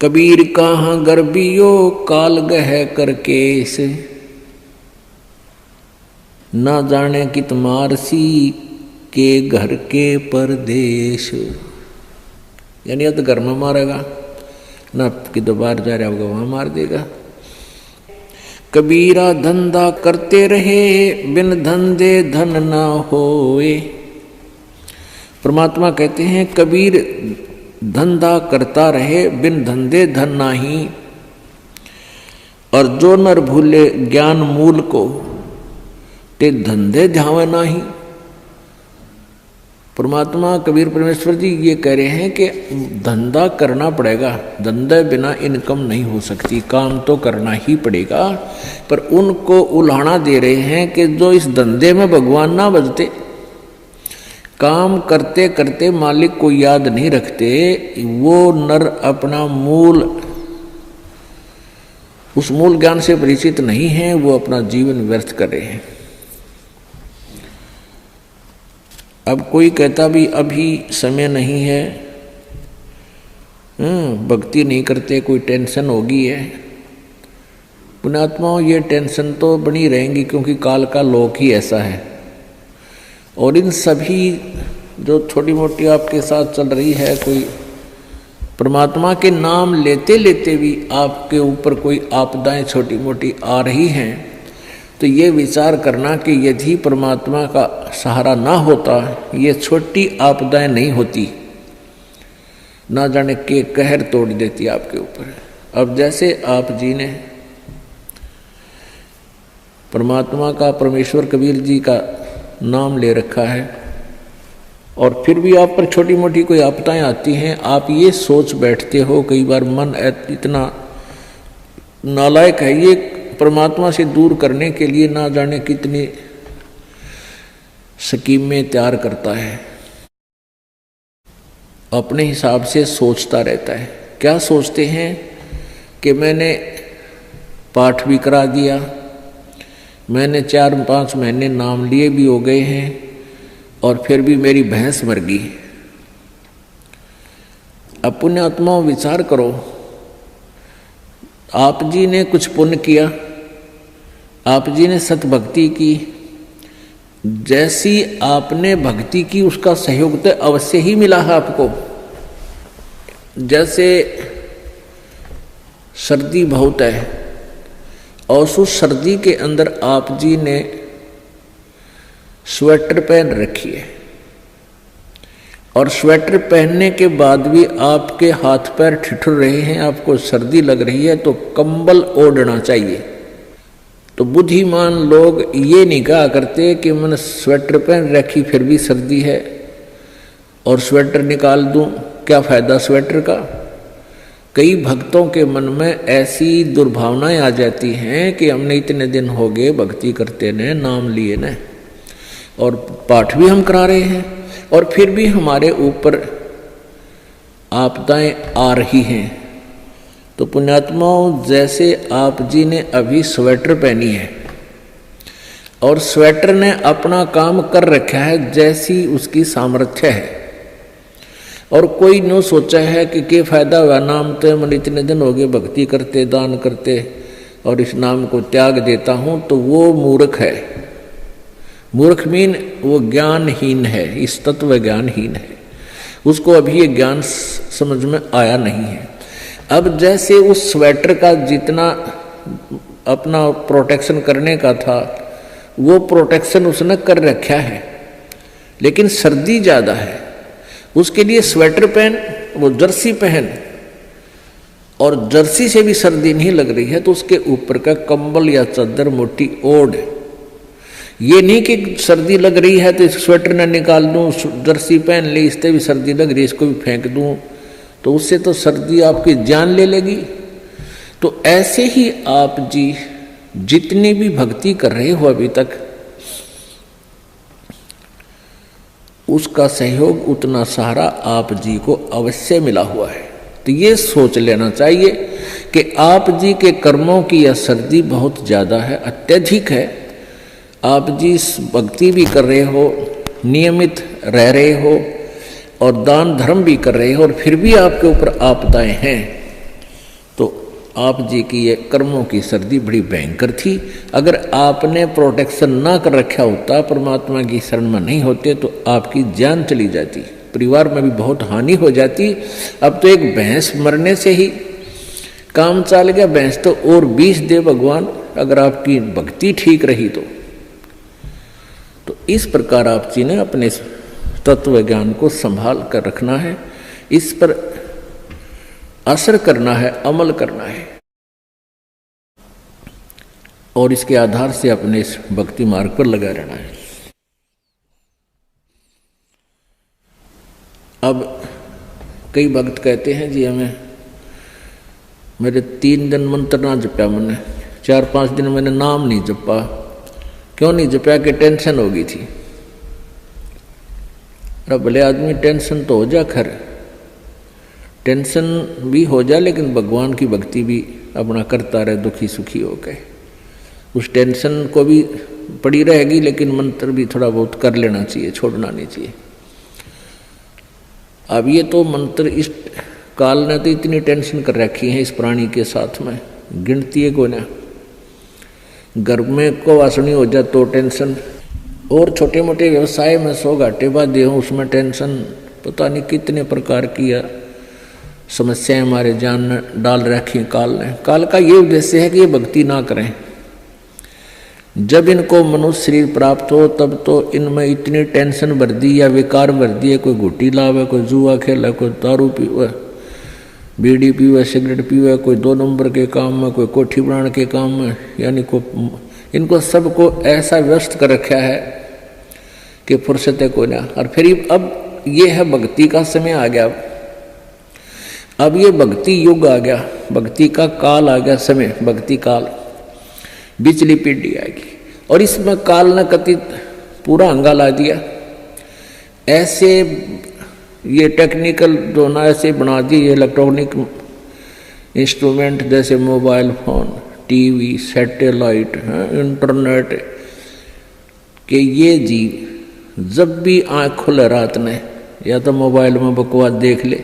कबीर कहाँ गर्बियो काल गह करकेस, ना जाने कित मारसी के घर के परदेश। यानी अब तो घर में मारेगा ना, किधर बाहर जा रहा होगा वहां मार देगा। कबीरा धंधा करते रहे बिन धंधे धन ना होए। परमात्मा कहते हैं कबीर धंधा करता रहे बिन धंधे धन नाही, और जो नर भूले ज्ञान मूल को ते धंधे ध्यावे नाही। परमात्मा कबीर परमेश्वर जी ये कह रहे हैं कि धंधा करना पड़ेगा, धंधे बिना इनकम नहीं हो सकती, काम तो करना ही पड़ेगा। पर उनको उल्हाना दे रहे हैं कि जो इस धंधे में भगवान ना बजते, काम करते करते मालिक को याद नहीं रखते, वो नर अपना मूल, उस मूल ज्ञान से परिचित नहीं है, वो अपना जीवन व्यर्थ कर रहे हैं। अब कोई कहता भी अभी समय नहीं है, भक्ति नहीं करते, कोई टेंशन होगी है। पुण्यात्माओं, ये टेंशन तो बनी रहेंगी, क्योंकि काल का लोक ही ऐसा है। और इन सभी जो छोटी मोटी आपके साथ चल रही है, कोई परमात्मा के नाम लेते लेते भी आपके ऊपर कोई आपदाएं छोटी मोटी आ रही हैं, तो ये विचार करना कि यदि परमात्मा का सहारा ना होता, ये छोटी आपदाएं नहीं होती, ना जाने के कहर तोड़ देती आपके ऊपर। अब जैसे आप जी ने परमात्मा का, परमेश्वर कबीर जी का नाम ले रखा है, और फिर भी आप पर छोटी मोटी कोई आपदाएं आती हैं, आप ये सोच बैठते हो, कई बार मन इतना नालायक है, ये परमात्मा से दूर करने के लिए ना जाने कितनी स्कीमें तैयार करता है, अपने हिसाब से सोचता रहता है। क्या सोचते हैं कि मैंने पाठ भी करा दिया, मैंने 4-5 महीने नाम लिए भी हो गए हैं, और फिर भी मेरी भैंस मर गई। अब पुण्यात्माओं विचार करो, आप जी ने कुछ पुण्य किया, आप जी ने सत भक्ति की, जैसी आपने भक्ति की उसका सहयोग तो अवश्य ही मिला है आपको। जैसे सर्दी बहुत है, और उस सर्दी के अंदर आप जी ने स्वेटर पहन रखी है, और स्वेटर पहनने के बाद भी आपके हाथ पैर ठिठुर रहे हैं, आपको सर्दी लग रही है, तो कंबल ओढ़ना चाहिए। तो बुद्धिमान लोग ये नहीं कहा करते कि मैंने स्वेटर पहन रखी फिर भी सर्दी है और स्वेटर निकाल दूं, क्या फायदा स्वेटर का। कई भक्तों के मन में ऐसी दुर्भावनाएं आ जाती हैं कि हमने इतने दिन हो गए भक्ति करते ने, नाम लिए ने, और पाठ भी हम करा रहे हैं, और फिर भी हमारे ऊपर आपदाएं आ रही हैं। तो पुण्यात्माओं, जैसे आप जी ने अभी स्वेटर पहनी है, और स्वेटर ने अपना काम कर रखा है जैसी उसकी सामर्थ्य है, और कोई नो सोचा है कि क्या फायदा हुआ, नाम तो मन इतने दिन हो गए भक्ति करते, दान करते, और इस नाम को त्याग देता हूं, तो वो मूर्ख है। मूर्ख मीन वो ज्ञानहीन है, इस तत्व ज्ञानहीन है, उसको अभी ये ज्ञान समझ में आया नहीं है। अब जैसे उस स्वेटर का जितना अपना प्रोटेक्शन करने का था, वो प्रोटेक्शन उसने कर रखा है, लेकिन सर्दी ज़्यादा है, उसके लिए स्वेटर पहन, वो जर्सी पहन, और जर्सी से भी सर्दी नहीं लग रही है तो उसके ऊपर का कंबल या चादर मोटी ओढ़। ये नहीं कि सर्दी लग रही है तो इस स्वेटर न निकाल दूं, जर्सी पहन ली, इससे भी सर्दी लग रही है इसको भी फेंक दूं, तो उससे तो सर्दी आपकी जान ले लेगी। तो ऐसे ही आप जी जितनी भी भक्ति कर रहे हो अभी तक, उसका सहयोग, उतना सहारा आप जी को अवश्य मिला हुआ है। तो ये सोच लेना चाहिए कि आप जी के कर्मों की यह सर्दी बहुत ज़्यादा है, अत्यधिक है। आप जी भक्ति भी कर रहे हो, नियमित रह रहे हो, और दान धर्म भी कर रहे हो, और फिर भी आपके ऊपर आपदाएं हैं। आप जी की ये कर्मों की सर्दी बड़ी भयंकर थी। अगर आपने प्रोटेक्शन ना कर रखा होता, परमात्मा की शरण में नहीं होते, तो आपकी जान चली जाती, परिवार में भी बहुत हानि हो जाती। अब तो एक भैंस मरने से ही काम चल गया, भैंस तो और 20 दे भगवान, अगर आपकी भक्ति ठीक रही तो इस प्रकार आप जी ने अपने तत्व ज्ञान को संभाल कर रखना है, इस पर असर करना है, अमल करना है, और इसके आधार से अपने इस भक्ति मार्ग पर लगा रहना है। अब कई भक्त कहते हैं जी हमें, मेरे 3 दिन मंत्र ना जपा, मैंने 4-5 दिन मैंने नाम नहीं जपा। क्यों नहीं जपा? कि टेंशन हो गई थी। अरे भले आदमी टेंशन तो हो जा, खैर टेंशन भी हो जा, लेकिन भगवान की भक्ति भी अपना करता रहे, दुखी सुखी हो गए। उस टेंशन को भी पड़ी रहेगी, लेकिन मंत्र भी थोड़ा बहुत कर लेना चाहिए, छोड़ना नहीं चाहिए। अब ये तो मंत्र इस काल ने तो इतनी टेंशन कर रखी है इस प्राणी के साथ में, गिनती है को ना। घर में को वासनी हो जाए तो टेंशन, और छोटे मोटे व्यवसाय में 100 घाटे बाधे हों उसमें टेंशन, पता नहीं कितने प्रकार की समस्याएं हमारे जान में डाल रखी हैं काल ने। काल का ये उद्देश्य है कि ये भक्ति ना करें। जब इनको मनुष्य शरीर प्राप्त हो तब तो इनमें इतनी टेंशन भर दी या विकार भर दिए, कोई घुट्टी लावे, कोई जुआ खेला, कोई दारू पीवे, बीड़ी पीवे, सिगरेट पीवे, कोई 2 नंबर के काम में, कोई कोठी बनाने के काम में, यानी को इनको सबको ऐसा व्यस्त कर रखा है कि फुर्सत है कोई ना। और फिर अब ये है भक्ति का समय आ गया, अब ये भक्ति युग आ गया, भक्ति का काल आ गया, समय भक्ति काल, बिचली पीढ़ी आएगी। और इसमें काल ने कति पूरा अंगा ला दिया, ऐसे ये टेक्निकल जो ना ऐसे बना दिए इलेक्ट्रॉनिक इंस्ट्रूमेंट, जैसे mobile phone, TV, satellite, internet, कि ये जी जब भी आँख खुले रात में या तो मोबाइल में बकवास देख ले,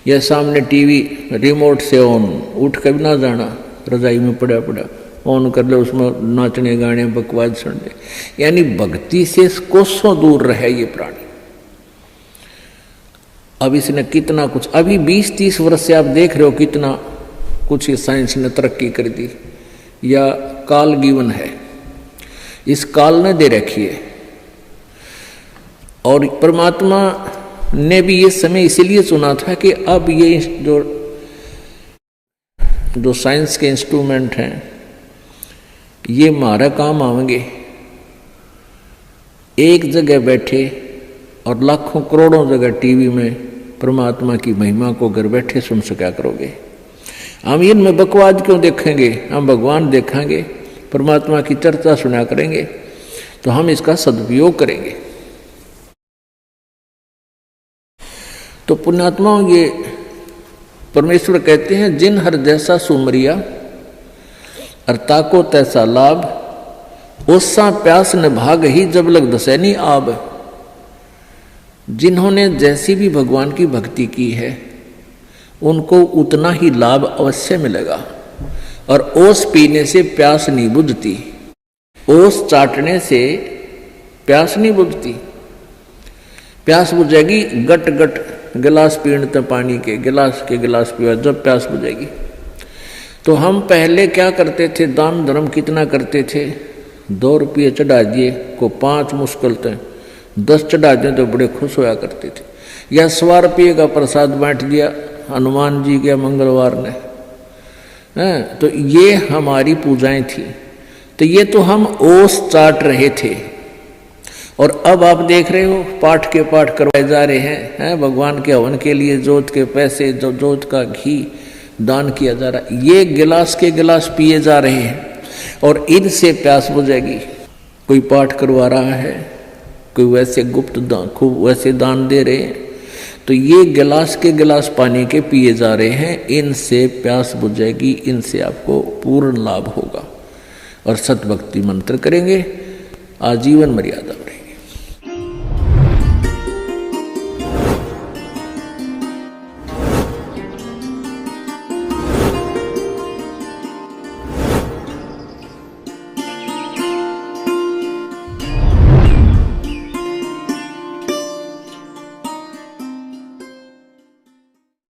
या सामने टीवी रिमोट से ऑन, उठ कर भी ना जाना, रजाई में पड़ा पड़ा ऑन कर ले, उसमें नाचने गाने बकवास सुन ले। यानी भक्ति से कोसों दूर रहे ये प्राणी। अब इसने कितना कुछ, अभी 20-30 वर्ष से आप देख रहे हो कितना कुछ साइंस ने तरक्की कर दी, या काल गिवन है, इस काल ने दे रखी है। और परमात्मा ने भी ये समय इसीलिए चुना था कि अब ये जो साइंस के इंस्ट्रूमेंट हैं ये हमारा काम आएंगे। एक जगह बैठे और लाखों करोड़ों जगह टीवी में परमात्मा की महिमा को घर बैठे सुन सका करोगे। हम इनमें बकवाद क्यों देखेंगे? हम भगवान देखेंगे, परमात्मा की चर्चा सुना करेंगे, तो हम इसका सदुपयोग करेंगे। तो पुण्यात्माओं, ये परमेश्वर कहते हैं, जिन हर जैसा सुमरिया अर्ता को तैसा लाभ, ओसा प्यास न भाग ही जब लग दसैनी आब। जिन्होंने जैसी भी भगवान की भक्ति की है उनको उतना ही लाभ अवश्य मिलेगा। और ओस पीने से प्यास नहीं बुझती, ओस चाटने से प्यास नहीं बुझती। प्यास बुझेगी गट गट गिलास पीने पानी के गिलास पीवा, जब प्यास बुझेगी। तो हम पहले क्या करते थे, दान धर्म कितना करते थे, 2 रुपये चढ़ा दिए को 5 मुश्किल थे, 10 चढ़ा दिए तो बड़े खुश होया करते थे। या 100 रुपये का प्रसाद बांट दिया हनुमान जी के मंगलवार ने, तो ये हमारी पूजाएं थी। तो ये तो हम ओस चाट रहे थे। और अब आप देख रहे हो पाठ के पाठ करवाए जा रहे हैं, भगवान के हवन के लिए जोत के पैसे, जो जोत का घी दान किया जा रहा है, ये गिलास के गिलास पिए जा रहे हैं और इनसे प्यास बुझेगी। कोई पाठ करवा रहा है, कोई वैसे गुप्त दान, खूब वैसे दान दे रहे हैं, तो ये गिलास के गिलास पानी के पिए जा रहे हैं, इनसे प्यास बुझेगी, इनसे आपको पूर्ण लाभ होगा। और सतभक्ति मंत्र करेंगे आजीवन मर्यादा।